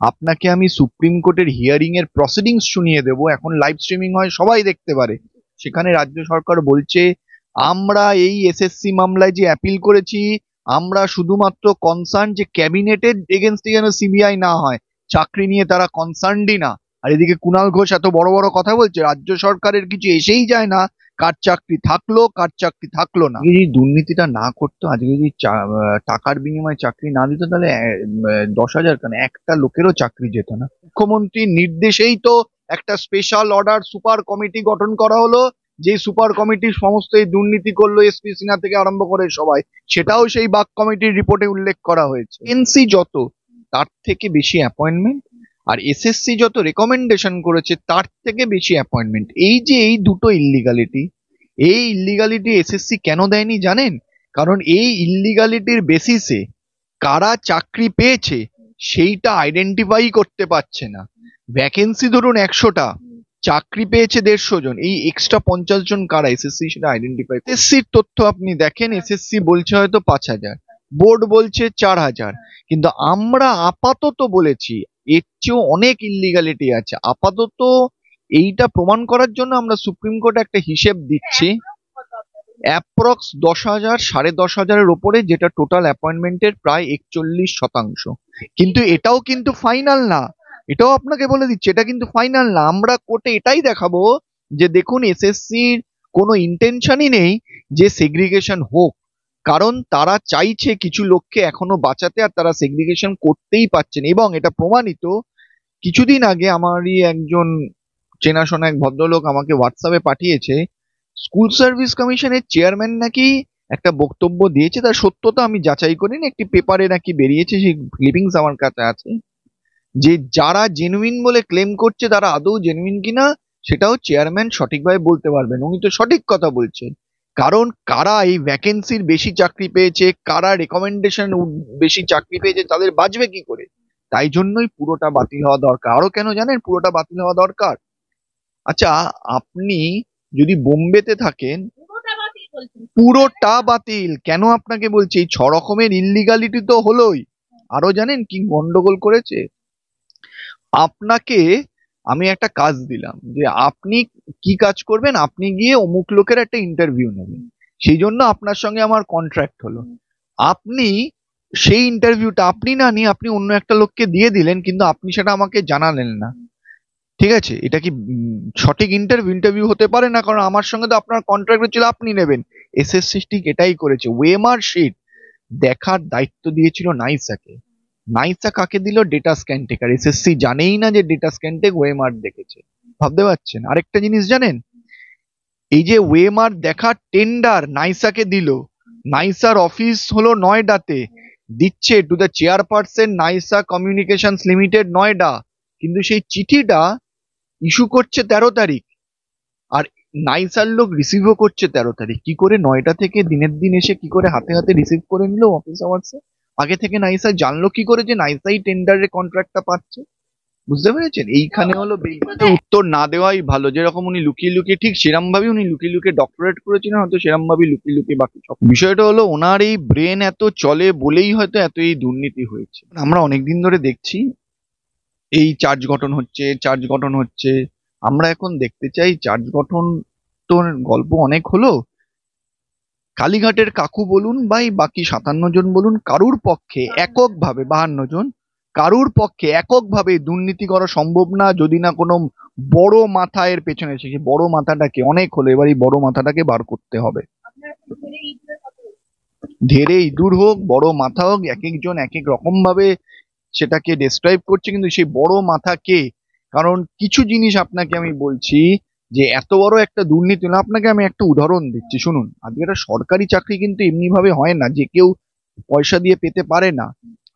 আপনাকে আমি সুপ্রিম কোর্টের হিয়ারিং এর প্রসিডিংস শুনিয়ে দেবো, এখন লাইভ স্ট্রিমিং হয়, সবাই দেখতে পারে। সেখানে রাজ্য সরকার বলছে আমরা এই এসএসসি মামলায় যে অ্যাপিল করেছি, আমরা শুধুমাত্র কনসার্ন যে ক্যাবিনেটের এগেনস্টে যেন সিবিআই না হয়, চাকরি নিয়ে তারা কনসার্নডই না। আর এদিকে কুণাল ঘোষ এত বড় বড় কথা বলছে, রাজ্য সরকারের কিছু এসেই যায় না, কার চাকরি থাকলো কার চাকরি থাকলো না। আজকে যদি দুর্নীতিটা না করতো, আজকে যদি টাকার বিনিময়ে চাকরি না দিত, তাহলে 10,000 কেন, একটা লোকেরও চাকরি যেত না। মুখ্যমন্ত্রীর নির্দেশেই তো একটা স্পেশাল অর্ডার সুপার কমিটি গঠন করা হলো, যে সুপার কমিটির সমস্ত এই দুর্নীতি করলো এসপি সিনহা থেকে আরম্ভ করে সবাই, সেটাও সেই বাক কমিটির রিপোর্টে উল্লেখ করা হয়েছে। এনসি যত, তার থেকে বেশি অ্যাপয়েন্টমেন্ট, আর এসএসসি যত রেকমেন্ডেশন করেছে তার থেকে বেশি অ্যাপয়েন্টমেন্ট। এই যে এই দুটো ইল্লিগালিটি, এই ইল্লিগালিটি এসএসসি কেন দেয়নি জানেন? কারণ এই ইল্লিগালিটির বেসিসে কারা চাকরি পেয়েছে সেইটা আইডেন্টিফাই করতে পারছে না। ভ্যাকেন্সি ধরুন 100টা, চাকরি পেয়েছে 150 জন, এই এক্সট্রা 50 জন কারা, এসএসসি সেটা আইডেন্টিফাই। এসএসসির তথ্য আপনি দেখেন, এসএসসি বলছে হয়তো 5,000, বোর্ড বলছে 4,000, কিন্তু আমরা আপাতত বলেছি এর চেয়েও অনেক ইল্লিগালিটি আছে। আপাতত এইটা প্রমাণ করার জন্য আমরা সুপ্রিম কোর্টে একটা হিসেব দিচ্ছি, অ্যাপ্রক্স 10,000, 10,500-এর ওপরে, যেটা টোটাল অ্যাপয়েন্টমেন্টের প্রায় 41%। কিন্তু এটাও কিন্তু ফাইনাল না, এটাও আপনাকে বলে দিচ্ছি, এটা কিন্তু ফাইনাল না। আমরা কোর্টে এটাই দেখাবো যে দেখুন এসএসসির কোনো ইন্টেনশনই নেই যে সেগ্রিগেশন হোক, কারণ তারা চাইছে কিছু লোককে এখনো বাঁচাতে, আর তারা সেগ্রিগেশন করতেই পারছেন। এবং এটা প্রমাণিত, কিছুদিন আগে আমারই একজন চেনাশোনা এক ভদ্রলোক আমাকে হোয়াটসঅ্যাপে পাঠিয়েছে, স্কুল সার্ভিস কমিশনের চেয়ারম্যান নাকি একটা বক্তব্য দিয়েছে, তার সত্যতা আমি যাচাই করিনি, একটি পেপারে নাকি বেরিয়েছে, সেই ক্লিপিংস আমার কাছে আছে, যে যারা জেনুইন বলে ক্লেম করছে তারা আদৌ জেনুইন কিনা সেটাও চেয়ারম্যান সঠিকভাবে বলতে পারবেন। উনি তো সঠিক কথা বলছেন, কারণ কারা এই ভ্যাকেন্সির বেশি চাকরি পেয়েছে, কারা রেকমেন্ডেশন বেশি চাকরি পেয়েছে, তাদের বাঁচবে কি করে? তাই জন্যই পুরোটা বাতিল হওয়া দরকার। আরো কেন জানেন পুরোটা বাতিল হওয়া দরকার? আচ্ছা, আপনি যদি বোম্বেতে থাকেন, পুরোটা বাতিল কেন আপনাকে বলছি, এই 6 রকমের ইল্লিগালিটি তো হলোই। আরো জানেন কি গন্ডগোল করেছে? আপনাকে আমি একটা কাজ দিলাম যে আপনি কি কাজ করবেন, আপনি গিয়ে অমুক লোকের একটা ইন্টারভিউ নেবেন, সেই জন্য আপনার সঙ্গে আমার কন্ট্রাক্ট হলো। আপনি সেই ইন্টারভিউটা আপনি না নিয়ে আপনি অন্য একটা লোককে দিয়ে দিলেন, কিন্তু আপনি সেটা আমাকে জানালেন না। ঠিক আছে, এটা কি সঠিক ইন্টারভিউ? ইন্টারভিউ হতে পারে না, কারণ আমার সঙ্গে তো আপনার কন্ট্রাক্ট ছিল, আপনি নেবেন। এসএসসি ঠিক এটাই করেছে। ওয়েমার শিট দেখার দায়িত্ব দিয়েছিল নাইসাকে, নাইসা কাকে দিল? ডেটা স্ক্যান টেকার। এসএসসি জানেই না যে ডেটা স্ক্যান টেক ওয়েমার দেখেছে, ভাবতে পারছেন? আরেকটা জিনিস জানেন, এই যে ওয়েমার দেখার টেন্ডার নাইসাকে দিল, নাইসার অফিস হলো নয়ডাতে, দিচ্ছে to the chairperson Naisa communications limited Noida, কিন্তু সেই চিঠিটা ইস্যু করছে 13 তারিখ, আর নাইসার লোক রিসিভও করছে 13 তারিখ। কি করে নয়টা থেকে দিনের দিন এসে কি করে হাতে হাতে রিসিভ করে নিল অফিস আওয়ার্সে? আগে থেকে নাইসা জানলো কি করে যে নাইসাই টেন্ডারের কন্ট্রাক্টটা পাচ্ছে? বুঝতে পেরেছেন? এইখানে হলো উত্তর না দেওয়াই ভালো। যেরকম উনি লুকিয়ে লুকিয়ে, ঠিক সেরম ভাবে উনি লুকিয়ে লুকিয়ে ডক্টরেট করেছিলেন, হয়তো সেরম ভাবে লুকিয়ে লুকিয়ে বাকি সব। বিষয়টা হলো ওনার এই ব্রেন এত চলে বলেই হয়তো এত এই দুর্নীতি হয়েছে। আমরা অনেকদিন ধরে দেখছি এই চার্জ গঠন হচ্ছে, চার্জ গঠন হচ্ছে। আমরা এখন দেখতে চাই চার্জ গঠন তো গল্প অনেক হলো, কালীঘাটের কাকু বলুন বা এই বাকি 57 জন বলুন, কারুর পক্ষে এককভাবে 52 জন, কারুর পক্ষে এককভাবে দুর্নীতি করা সম্ভব না যদি না কোনো বড় মাথা এর পেছনে এসে। বড় মাথাটাকে অনেক হলো, এবার এই বড় মাথাটাকে বার করতে হবে। ধেরে ইঁদুর হোক, বড় মাথা হোক, এক একজন এক এক রকম ভাবে সেটাকে ডেসক্রাইব করছে, কিন্তু সেই বড় মাথা কে? কারণ কিছু জিনিস আপনাকে আমি বলছি যে এত বড় একটা দুর্নীতি না। আপনাকে আমি একটা উদাহরণ দিচ্ছি, শুনুন। আজকে একটা সরকারি চাকরি কিন্তু এমনি ভাবে হয় না যে কেউ পয়সা দিয়ে পেতে পারে না।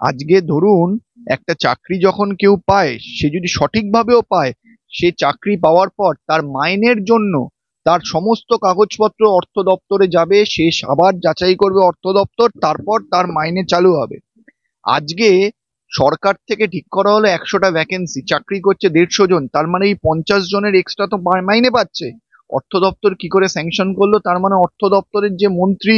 আজকে ধরুন একটা চাকরি যখন কেউ পায়, সে যদি সঠিকভাবেও পায়, সে চাকরি পাওয়ার পর তার মাইনের জন্য তার সমস্ত কাগজপত্র অর্থ দপ্তরে যাবে, সে আবার যাচাই করবে অর্থ দপ্তর, তারপর তার মাইনে চালু হবে। আজকে সরকার থেকে ঠিক করা হলো 100টা ভ্যাকেন্সি, চাকরি করছে 150 জন, তার মানে এই 50 জনের এক্সট্রা তো মাইনে পাচ্ছে। অর্থ দপ্তর কি করে স্যাংশন করলো? তার মানে অর্থ দপ্তরের যে মন্ত্রী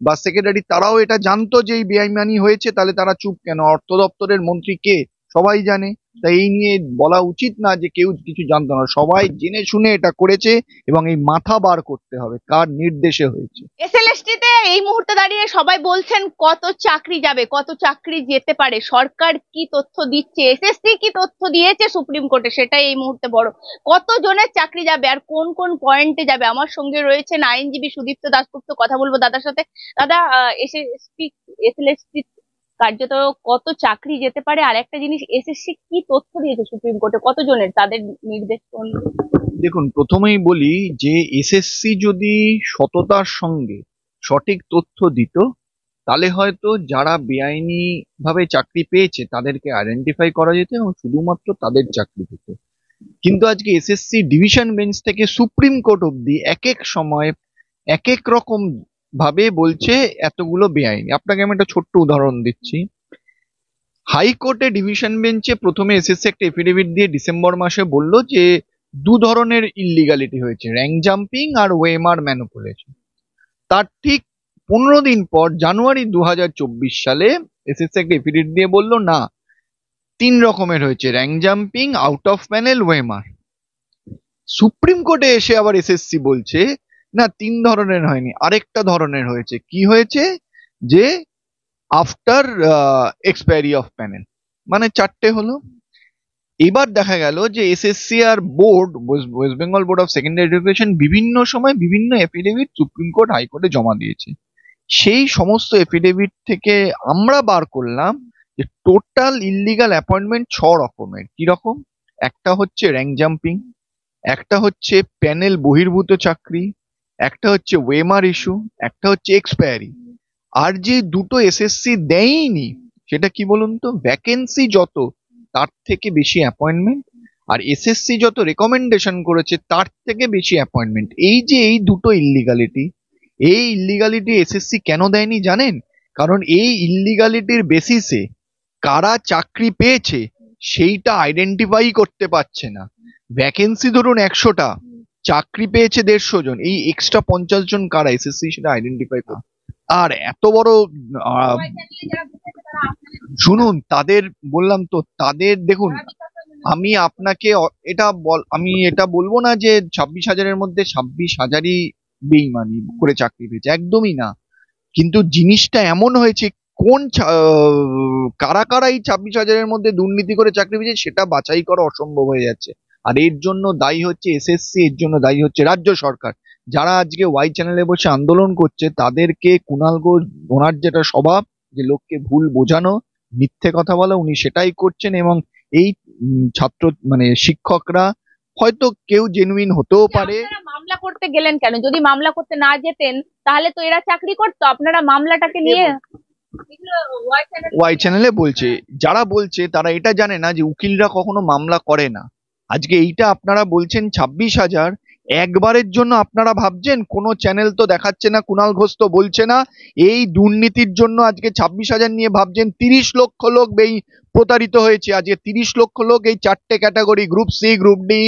বা সেক্রেটারি, তারাও এটা জানতো যে এই বেআইমানি হয়েছে, তাহলে তারা চুপ কেন? অর্থ দপ্তরের মন্ত্রী কে? সবাই জানে। তাই এই নিয়ে বলা উচিত না যে কেউ কিছু জানতো না, সবাই জেনে শুনে এটা করেছে এবং এই মাথা বার করতে হবে কার নির্দেশে হয়েছে। এসএলএসটি তে এই মুহূর্তে দাঁড়িয়ে সবাই বলছেন কত চাকরি যাবে, কত চাকরি যেতে পারে, সরকার কি তথ্য দিচ্ছে, এসএসসি কি তথ্য দিয়েছে সুপ্রিম কোর্টে, সেটাই এই মুহূর্তে বড়। কত জনের চাকরি যাবে আর কোন কোন পয়েন্টে যাবে? আমার সঙ্গে রয়েছেন আইনজীবী সুদীপ্ত দাশগুপ্ত, কথা বলবো দাদার সাথে। দাদা, এসএলএসটি কার্যত কত চাকরি যেতে পারে, আর একটা জিনিস, এসএসসি কি তথ্য দিয়েছে সুপ্রিম কোর্টে, কত জনের তাদের নির্দেশ অনুযায়ী? দেখুন, প্রথমেই বলি যে এসএসসি যদি সততার সঙ্গে সঠিক তথ্য দিত, তাহলে হয়তো যারা বেআইনি ভাবে চাকরি পেয়েছে তাদেরকে আইডেন্টিফাই করা যেত এবং শুধুমাত্র তাদের চাকরি দিত। কিন্তু আজকে এসএসসি ডিভিশন বেঞ্চ থেকে সুপ্রিম কোর্ট অব্দি এক এক সময় এক এক রকম ভাবে বলছে এতগুলো বেআইনি। আপনাকে আমি একটা ছোট্ট উদাহরণ দিচ্ছি। হাইকোর্টে ডিভিশন বেঞ্চে প্রথমে এসএসসি একটা এফিডেভিট দিয়ে ডিসেম্বর মাসে বলল যে দু ধরনের ইললিগালিটি হয়েছে, র্যাঙ্ক জাম্পিং আর ওএমআর ম্যানিপুলেশন। তার ঠিক 15 দিন পর জানুয়ারি 2024 সালে এসএসসি একটা এফিডেভিট দিয়ে বলল না, 3 রকমের হয়েছে, rank jumping, out of panel, OMR. Supreme কোর্টে এসে আবার এসএসসি বলছে না, 3 ধরনের হয়নি, আরেকটা ধরনের হয়েছে। কি হয়েছে? যে আফটার এক্সপায়ারি অফ প্যানেল, মানে 4টে হলো। এবার দেখা গেল যে এসএসসি আর board, West Bengal board of secondary education, বিভিন্ন সময় বিভিন্ন এফিডেভিট সুপ্রিম কোর্ট হাইকোর্টে জমা দিয়েছে। সেই সমস্ত এফিডেভিট থেকে আমরা বার করলাম যে টোটাল ইললিগাল অ্যাপয়েন্টমেন্ট 6 রকমের। কি রকম? একটা হচ্ছে র্যাঙ্ক জাম্পিং, একটা হচ্ছে প্যানেল বহির্ভূত চাকরি, একটা হচ্ছে ওয়েমার ইস্যু, একটা হচ্ছে এক্সপায়ারি। আর যে দুটো এসএসসি দেয়নি সেটা কি বলুন তো? ভ্যাকেন্সি যত তার থেকে বেশি অ্যাপয়েন্টমেন্ট, আর এসএসসি যত রেকমেন্ডেশন করেছে তার থেকে বেশি অ্যাপয়েন্টমেন্ট। এই যে এই দুটো ইললিগালিটি, এই ইললিগালিটি এসএসসি কেন দেয়নি জানেন? কারণ এই ইললিগালিটির বেসিসে কারা চাকরি পেয়েছে সেইটা আইডেন্টিফাই করতে পারছে না। ভ্যাকেন্সি ধরুন 100টা, চাকরি পেয়েছে 150 জন, এই এক্সট্রা 50 জন কারা, এসএসসি সেটা আইডেন্টিফাই করে। আর এত বড় আহ, শুনুন, তাদের বললাম তো, তাদের দেখুন, আমি আপনাকে আমি এটা বলবো না যে 26,000-এর মধ্যে 26,000-ই বেইমানি করে চাকরি পেয়েছে, একদমই না। কিন্তু জিনিসটা এমন হয়েছে, কারা কারা এই 26,000-এর মধ্যে দুর্নীতি করে চাকরি পেয়েছে সেটা বাছাই করা অসম্ভব হয়ে যাচ্ছে। আর এর জন্য দায়ী হচ্ছে এসএসসি, এর জন্য দায়ী হচ্ছে রাজ্য সরকার। যারা আজকে ওয়াই চ্যানেলে বসে আন্দোলন করছে তাদেরকে কুণাল ঘোষ, ওনার যেটা স্বভাব যে লোককে ভুল বোঝানো, মিথ্যে কথা বলা, উনি সেটাই করছেন। এবং এই ছাত্র মানে শিক্ষকরা হয়তো কেউ জেনুইন হতেও পারে। আপনারা মামলা করতে গেলেন কেন? যদি মামলা করতে না যেতেন তাহলে তো এরা চাকরি করতো, আপনারা মামলাটাকে নিয়ে। ওয়াই চ্যানেলে বলছে, যারা বলছে তারা এটা জানে না যে উকিলরা কখনো মামলা করে না। আজকে এইটা আপনারা বলছেন 26,000, একবারের জন্য আপনারা ভাবছেন কোনো চ্যানেল তো দেখাচ্ছে না, কুণাল ঘোষ তো বলছে না এই দুর্নীতির জন্য আজকে 26,000 নিয়ে ভাবছেন 30 লক্ষ লোক প্রতারিত হয়েছে। আজকে 30 লক্ষ লোক এই 4টে category, group C, group D,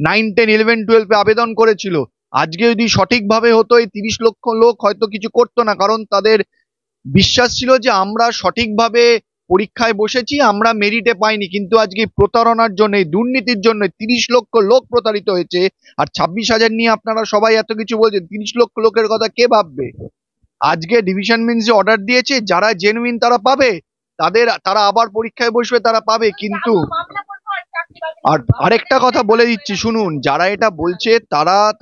9, 10, 11, 12 আবেদন করেছিল। আজকে যদি সঠিকভাবে হতো এই 30 লক্ষ লোক হয়তো কিছু করতো না, কারণ তাদের বিশ্বাস ছিল যে আমরা সঠিকভাবে পরীক্ষায় বসেছি, আমরা মেরিটে পাইনি। কিন্তু আজকে প্রতারণার জন্য, দুর্নীতির জন্য 30 লক্ষ লোক প্রতারিত হয়েছে। আর 26,000 নিয়ে আপনারা সবাই এত কিছু বলছেন, 30 লক্ষ লোকের কথা কে ভাববে? আজকে ডিভিশন বেঞ্চে অর্ডার দিয়েছে, যারা জেনুইন তারা পাবে, তারা আবার পরীক্ষায় বসবে, তারা পাবে। কিন্তু আর আরেকটা কথা বলে দিচ্ছি শুনুন, যারা এটা বলছে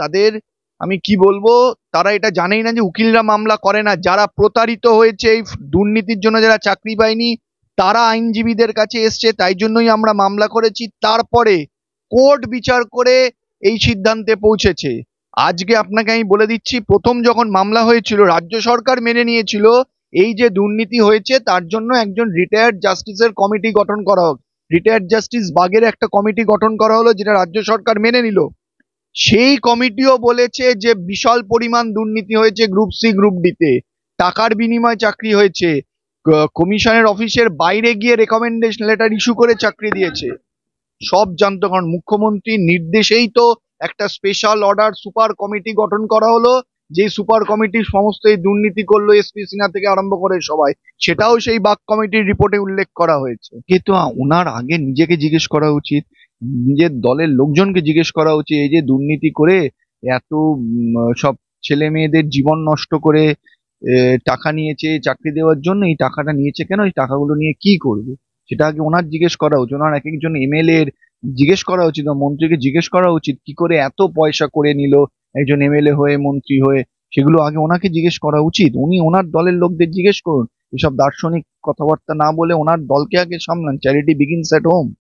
তাদের আমি কি বলবো, তারা এটা জানেই না যে উকিলরা মামলা করে না। যারা প্রতারিত হয়েছে এই দুর্নীতির জন্য, যারা চাকরি পায়নি, তারা আইনজীবীদের কাছে এসছে, তাই জন্যই আমরা মামলা করেছি। তারপরে কোর্ট বিচার করে এই সিদ্ধান্তে পৌঁছেছে। আজকে আপনাকে আমি বলে দিচ্ছি, প্রথম যখন মামলা হয়েছিল রাজ্য সরকার মেনে নিয়েছিল এই যে দুর্নীতি হয়েছে, তার জন্য একজন রিটায়ার্ড জাস্টিসের কমিটি গঠন করা হোক। রিটায়ার্ড জাস্টিস বাগের একটা কমিটি গঠন করা হলো, যেটা রাজ্য সরকার মেনে নিল। সেই কমিটিও বলেছে যে বিশাল পরিমাণ দুর্নীতি হয়েছে গ্রুপ সি, গ্রুপ ডিতে, টাকার বিনিময়ে চাকরি হয়েছে, কমিশনের অফিসের বাইরে গিয়ে রেকমেন্ডেশন লেটার ইস্যু করে চাকরি দিয়েছে। সব জানতো, কারণ মুখ্যমন্ত্রীর নির্দেশেই তো একটা স্পেশাল অর্ডার সুপার কমিটি গঠন করা হলো, যে সুপার কমিটি সমস্ত এই দুর্নীতি করলো এসপি সিনহা থেকে আরম্ভ করে সবাই, সেটাও সেই বাগ কমিটির রিপোর্টে উল্লেখ করা হয়েছে। কিন্তু ওনার আগে নিজেকে জিজ্ঞেস করা উচিত, নিজের দলের লোকজনকে জিজ্ঞেস করা উচিত, এই যে দুর্নীতি করে এত সব ছেলে মেয়েদের জীবন নষ্ট করে টাকা নিয়েছে চাকরি দেওয়ার জন্য, এই টাকাটা নিয়েছে কেন, এই টাকাগুলো নিয়ে কি করবে, সেটা আগে ওনার জিজ্ঞেস করা উচিত। ওনার এক একজন এমএলএ এর জিজ্ঞেস করা উচিত বা মন্ত্রীকে জিজ্ঞেস করা উচিত কি করে এত পয়সা করে নিল একজন এমএলএ হয়ে মন্ত্রী হয়ে, সেগুলো আগে ওনাকে জিজ্ঞেস করা উচিত। উনি ওনার দলের লোকদের জিজ্ঞেস করুন, এসব দার্শনিক কথাবার্তা না বলে ওনার দলকে আগে সামলান। Charity begins at home.